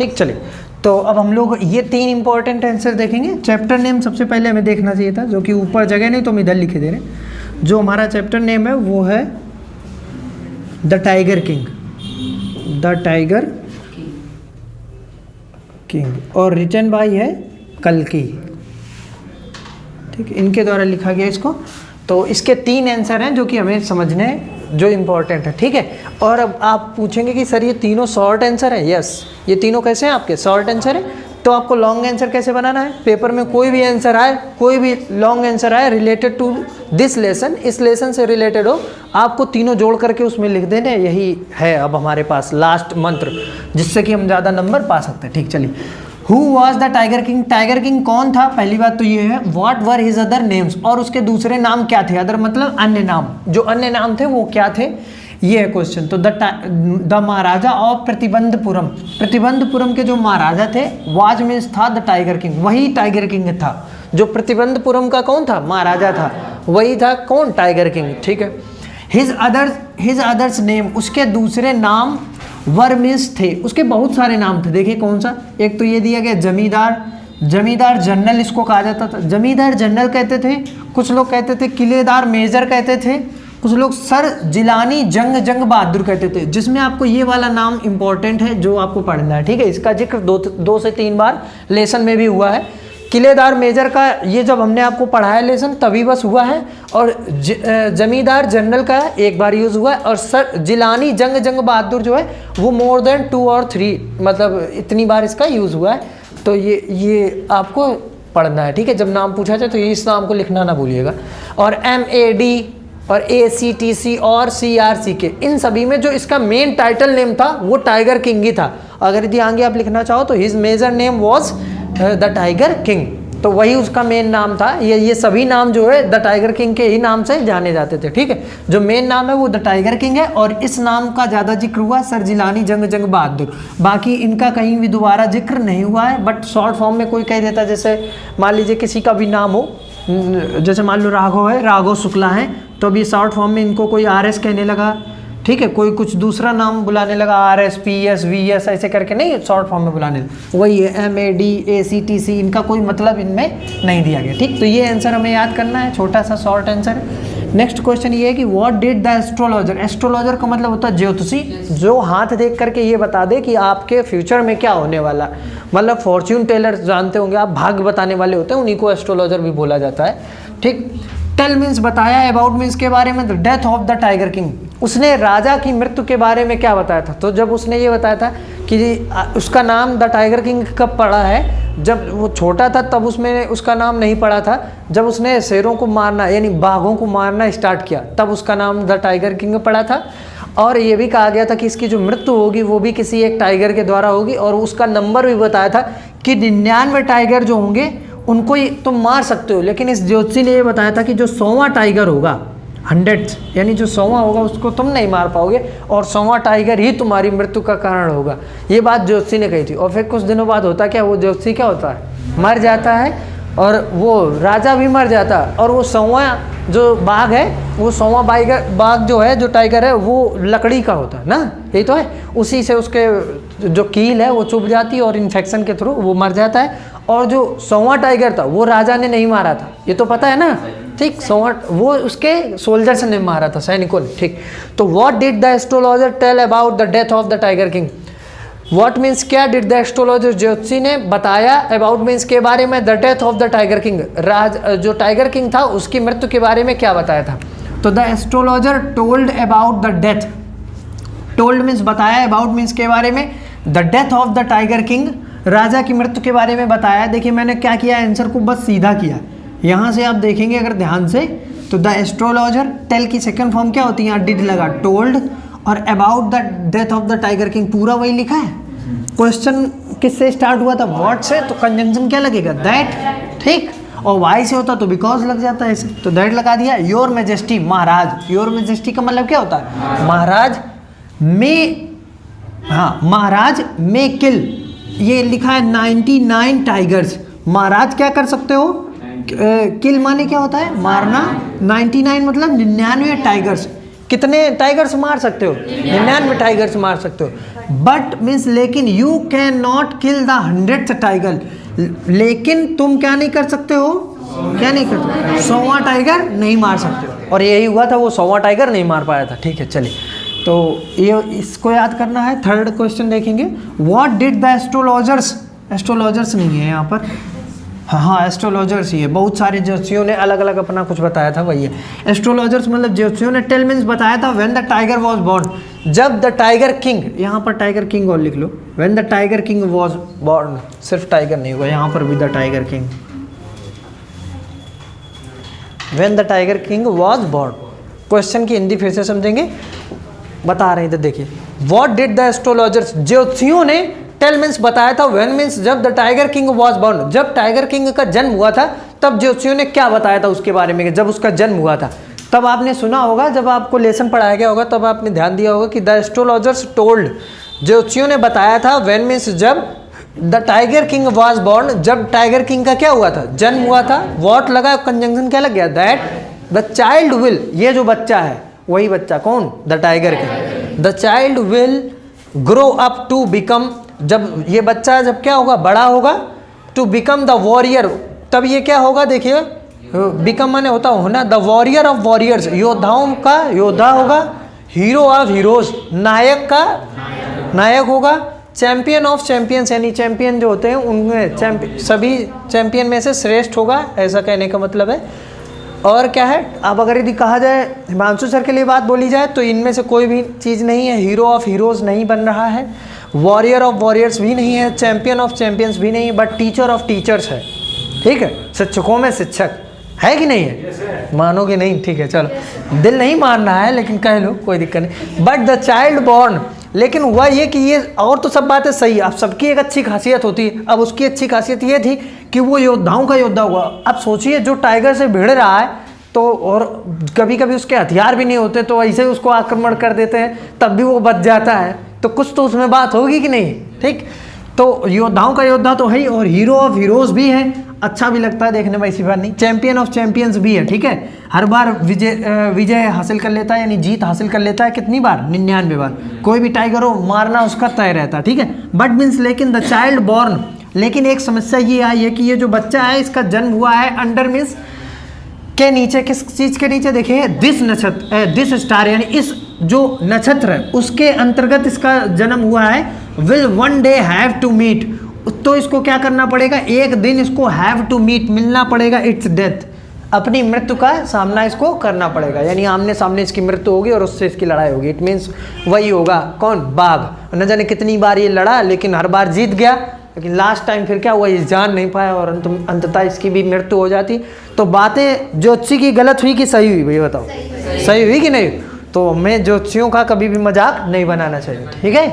ठीक, चलिए तो अब हम लोग ये 3 इंपॉर्टेंट आंसर देखेंगे। चैप्टर नेम सबसे पहले हमें देखना चाहिए था, जो कि ऊपर जगह नहीं तो हम इधर लिखे दे रहे हैं। जो हमारा चैप्टर नेम है वो है the tiger king, the tiger king, और रिटन बाय है कल्कि। ठीक, इनके द्वारा लिखा गया इसको। तो इसके 3 आंसर हैं जो कि हमें समझने हैं, जो इम्पोर्टेंट है। ठीक है, और अब आप पूछेंगे कि सर ये तीनों शॉर्ट आंसर है। यस, ये तीनों कैसे हैं आपके शॉर्ट आंसर है। तो आपको लॉन्ग आंसर कैसे बनाना है, पेपर में कोई भी आंसर आए, कोई भी लॉन्ग आंसर आए रिलेटेड टू दिस लेसन, इस लेसन से रिलेटेड हो, आपको तीनों जोड़ करके उसमें लिख देने। यही है अब हमारे पास लास्ट मंत्र, जिससे कि हम ज़्यादा नंबर पा सकते हैं। ठीक, चलिए। Who was the tiger king, tiger king कौन था, पहली बात तो ये है। What were his other names, और उसके दूसरे नाम क्या थे। अदर मतलब अन्य नाम, जो अन्य नाम थे वो क्या थे, ये है क्वेश्चन। तो the Maharaja of Pratibandapuram, Pratibandapuram के जो महाराजा थे, वाज मीन्स था द टाइगर किंग, वही टाइगर किंग था। जो प्रतिबंधपुरम का कौन था, महाराजा था, वही था कौन, टाइगर किंग। ठीक है। हिज अदर्स नेम, उसके दूसरे नाम वर मीन्स थे, उसके बहुत सारे नाम थे। देखिए कौन सा, एक तो ये दिया गया जमींदार, जमींदार जनरल इसको कहा जाता था, जमींदार जनरल कहते थे, कुछ लोग कहते थे किलेदार मेजर कहते थे, कुछ लोग सर जिलानी जंग बहादुर कहते थे। जिसमें आपको ये वाला नाम इंपॉर्टेंट है जो आपको पढ़ना है। ठीक है, इसका जिक्र 2 से 3 बार लेसन में भी हुआ है। किलेदार मेजर का ये जब हमने आपको पढ़ाया लेसन तभी बस हुआ है, और जमींदार जनरल का एक बार यूज़ हुआ है, और सर जिलानी जंग बहादुर जो है वो मोर देन 2 और 3, मतलब इतनी बार इसका यूज़ हुआ है। तो ये आपको पढ़ना है। ठीक है, जब नाम पूछा जाए तो इस नाम को लिखना ना भूलिएगा। और MAD और ACTC और CRCK, इन सभी में जो इसका मेन टाइटल नेम था वो टाइगर किंग ही था। अगर यदि आगे आप लिखना चाहो तो his major name was the tiger king, तो वही उसका मेन नाम था। ये सभी नाम जो है द टाइगर किंग के ही नाम से जाने जाते थे। ठीक है, जो मेन नाम है वो द टाइगर किंग है, और इस नाम का ज़्यादा जिक्र हुआ सर जिलानी जंग बहादुर। बाकी इनका कहीं भी दोबारा जिक्र नहीं हुआ है, बट शॉर्ट फॉर्म में कोई कह देता, जैसे मान लीजिए किसी का भी नाम हो, जैसे मान लो राघव है, राघव शुक्ला है, तो अभी शॉर्ट फॉर्म में इनको कोई RS कहने लगा। ठीक है, कोई कुछ दूसरा नाम बुलाने लगा, RS PS VS ऐसे करके नहीं, शॉर्ट फॉर्म में बुलाने लगा। वही है MAD ACTC, इनका कोई मतलब इनमें नहीं दिया गया। ठीक, तो ये आंसर हमें याद करना है, छोटा सा शॉर्ट आंसर है। नेक्स्ट क्वेश्चन ये है कि what did the astrologer, astrologer का मतलब होता है ज्योतिषी, जो हाथ देख करके ये बता दे कि आपके फ्यूचर में क्या होने वाला। मतलब फॉर्च्यून टेलर जानते होंगे आप, भाग्य बताने वाले होते हैं, उन्हीं को एस्ट्रोलॉजर भी बोला जाता है। ठीक, टेल मीन्स बताया, अबाउट मीन्स के बारे में, the death of the tiger king, उसने राजा की मृत्यु के बारे में क्या बताया था। तो जब उसने ये बताया था कि उसका नाम द टाइगर किंग कब पड़ा है, जब वो छोटा था तब उसमें उसका नाम नहीं पड़ा था, जब उसने शेरों को मारना यानी बाघों को मारना स्टार्ट किया तब उसका नाम द टाइगर किंग पड़ा था। और ये भी कहा गया था कि इसकी जो मृत्यु होगी वो भी किसी एक टाइगर के द्वारा होगी, और उसका नंबर भी बताया था कि 99 टाइगर जो होंगे उनको तुम मार सकते हो, लेकिन इस ज्योतिषी ने ये बताया था कि जो 100वां टाइगर होगा, 100 यानी जो 100वां होगा उसको तुम नहीं मार पाओगे, और 100वां टाइगर ही तुम्हारी मृत्यु का कारण होगा। ये बात ज्योतिषी ने कही थी। और फिर कुछ दिनों बाद होता क्या, वो ज्योतिषी क्या होता है, मर जाता है, और वो राजा भी मर जाता है, और वो 100वां जो बाघ है, वो 100वां बाघ जो है, जो टाइगर है, वो लकड़ी का होता है ना, यही तो है। उसी से उसके जो कील है वो चुभ जाती है और इन्फेक्शन के थ्रू वो मर जाता है। और जो 100वां टाइगर था वो राजा ने नहीं मारा था, ये तो पता है ना। ठीक, 100वां वो उसके सोल्जर्स ने मारा था, सैनिकों ने। ठीक, तो what did the astrologer tell about the death of the tiger king, what means क्या, डिड द एस्ट्रोलॉजर ज्योतिषी ने बताया, अबाउट मीन्स के बारे में, the death of the tiger king, जो टाइगर किंग था उसकी मृत्यु के बारे में क्या बताया था। तो the astrologer told about the death, told means बताया, अबाउट मीन्स के बारे में, the death of the tiger king, राजा की मृत्यु के बारे में बताया। देखिए मैंने क्या किया, आंसर को बस सीधा किया। यहाँ से आप देखेंगे अगर ध्यान से, तो द एस्ट्रोलॉजर, टेल की सेकंड फॉर्म क्या होती है, यहाँ डिड लगा, टोल्ड, और about the death of the tiger king पूरा वही लिखा है। क्वेश्चन किससे स्टार्ट हुआ था, व्हाट से, तो कंजंक्शन क्या लगेगा, दैट। ठीक, और वाई से होता तो बिकॉज लग जाता है ऐसे, तो दैट लगा दिया। Your majesty, Maharaj, your majesty का मतलब क्या होता है, महाराज में, हाँ, महाराज में किल, ये लिखा है 99 टाइगर्स, महाराज क्या कर सकते हो, किल माने क्या होता है, मारना, 99 मतलब 99 टाइगर्स, कितने टाइगर्स मार सकते हो, 99 टाइगर्स मार सकते हो। बट मीन्स लेकिन you can not kill the 100th tiger, लेकिन तुम क्या नहीं कर सकते हो, क्या नहीं कर सकते, 100वां टाइगर नहीं मार सकते हो। और यही हुआ था, वो 100वां टाइगर नहीं मार पाया था। ठीक है, चलिए, तो ये इसको याद करना है। थर्ड क्वेश्चन देखेंगे, what did the astrologers, astrologers नहीं है यहाँ पर, हाँ एस्ट्रोलॉजर्स ही है, बहुत सारे ज्योतिषियों ने अलग अलग अपना कुछ बताया था, वही है एस्ट्रोलॉजर्स, मतलब ज्योतिषियों ने टेल मीन्स बताया था when the tiger was born, जब द टाइगर किंग, यहाँ पर टाइगर किंग और लिख लो, when the tiger king was born, सिर्फ टाइगर नहीं होगा, यहाँ पर भी the tiger king, when the tiger king was born. Question की हिंदी फिर से समझेंगे, बता रहे थे, देखिए, व्हाट डिड द एस्ट्रोलॉजर्स, ज्योतिषियों ने टेल मीन्स बताया था, व्हेन मीन्स जब the tiger king was born, जब टाइगर किंग का जन्म हुआ था, तब ज्योतिषियों ने क्या बताया था उसके बारे में, जब उसका जन्म हुआ था। तब आपने सुना होगा, जब आपको लेसन पढ़ाया गया होगा तब आपने ध्यान दिया होगा कि द एस्ट्रोलॉजर्स टोल्ड, ज्योतिषियों ने बताया था, व्हेन मीन्स जब the tiger king was born, जब टाइगर किंग का क्या हुआ था, जन्म हुआ था, व्हाट लगा, कंजंक्शन क्या लग गया, दैट द चाइल्ड विल, ये जो बच्चा है वही बच्चा, कौन, the tiger king, the child will grow up to become, जब ये बच्चा जब क्या होगा, बड़ा होगा, टू बिकम द वॉरियर, तब ये क्या होगा, देखिए बिकम माने होता होना, द वॉरियर ऑफ वॉरियर्स, योद्धाओं का योद्धा होगा, हीरो ऑफ हीरोज, नायक का नायक होगा, चैंपियन ऑफ चैंपियंस, यानी चैंपियन जो होते हैं उनमें सभी चैंपियन में से श्रेष्ठ होगा, ऐसा कहने का मतलब है। और क्या है, अब अगर यदि कहा जाए हिमांशु सर के लिए बात बोली जाए तो इनमें से कोई भी चीज़ नहीं है, हीरो ऑफ हीरोज़ नहीं बन रहा है, वॉरियर ऑफ वॉरियर्स भी नहीं है, चैंपियन ऑफ चैंपियंस भी नहीं है, बट टीचर ऑफ टीचर्स है। ठीक है, शिक्षकों में शिक्षक है कि नहीं है, मानोगे नहीं, ठीक है चलो, दिल नहीं मान रहा है लेकिन कह लो, कोई दिक्कत नहीं, बट द चाइल्ड बॉर्न, लेकिन हुआ ये कि ये, और तो सब बातें सही है, अब सबकी एक अच्छी खासियत होती है, अब उसकी अच्छी खासियत ये थी कि वो योद्धाओं का योद्धा हुआ। अब सोचिए जो टाइगर से भिड़ रहा है, तो और कभी कभी उसके हथियार भी नहीं होते, तो ऐसे ही उसको आक्रमण कर देते हैं, तब भी वो बच जाता है, तो कुछ तो उसमें बात होगी कि नहीं, ठीक, तो योद्धाओं का योद्धा तो है ही, और हीरो ऑफ हीरोज़ भी है, अच्छा भी लगता है देखने में, ऐसी बात नहीं, चैंपियन ऑफ चैंपियंस भी है। ठीक है, हर बार विजय हासिल कर लेता है, यानी जीत हासिल कर लेता है, कितनी बार, 99 बार, कोई भी टाइगर हो मारना उसका तय रहता है। ठीक है, बट मीन्स लेकिन द चाइल्ड बॉर्न, लेकिन एक समस्या ये आई है कि ये जो बच्चा है इसका जन्म हुआ है अंडर मीन्स के नीचे, किस चीज़ के नीचे, देखिए दिस नक्षत्र, दिस स्टार, यानी इस जो नक्षत्र है उसके अंतर्गत इसका जन्म हुआ है, will one day have to meet, तो इसको क्या करना पड़ेगा, एक दिन इसको हैव टू मीट, मिलना पड़ेगा, इट्स डेथ, अपनी मृत्यु का सामना इसको करना पड़ेगा, यानी आमने सामने इसकी मृत्यु होगी और उससे इसकी लड़ाई होगी। इट मीन्स वही होगा, कौन, बाघ, न जाने कितनी बार ये लड़ा लेकिन हर बार जीत गया, लेकिन लास्ट टाइम फिर क्या हुआ, ये जान नहीं पाया और अंततः इसकी भी मृत्यु हो जाती। तो बातें ज्योतिषी की गलत हुई कि सही हुई, भैया बताओ, सही हुई कि नहीं, तो हमें ज्योतिषियों का कभी भी मजाक नहीं बनाना चाहिए। ठीक है,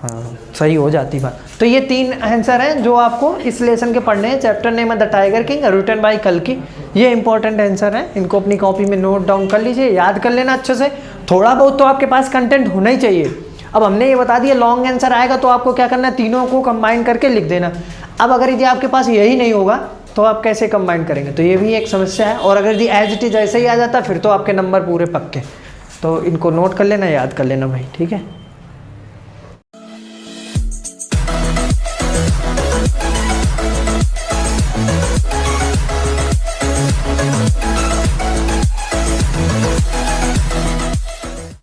हाँ सही हो जाती बात। तो ये 3 आंसर हैं जो आपको इस लेसन के पढ़ने हैं। चैप्टर नेम है the tiger king, written by कल्कि, ये इंपॉर्टेंट आंसर हैं, इनको अपनी कॉपी में नोट डाउन कर लीजिए, याद कर लेना अच्छे से, थोड़ा बहुत तो आपके पास कंटेंट होना ही चाहिए। अब हमने ये बता दिया लॉन्ग आंसर आएगा तो आपको क्या करना है, तीनों को कंबाइन करके लिख देना। अब अगर यदि आपके पास यही नहीं होगा तो आप कैसे कंबाइन करेंगे, तो ये भी एक समस्या है। और अगर यदि एज इट इज ऐसे ही आ जाता फिर तो आपके नंबर पूरे पक्के। तो इनको नोट कर लेना, याद कर लेना भाई, ठीक है।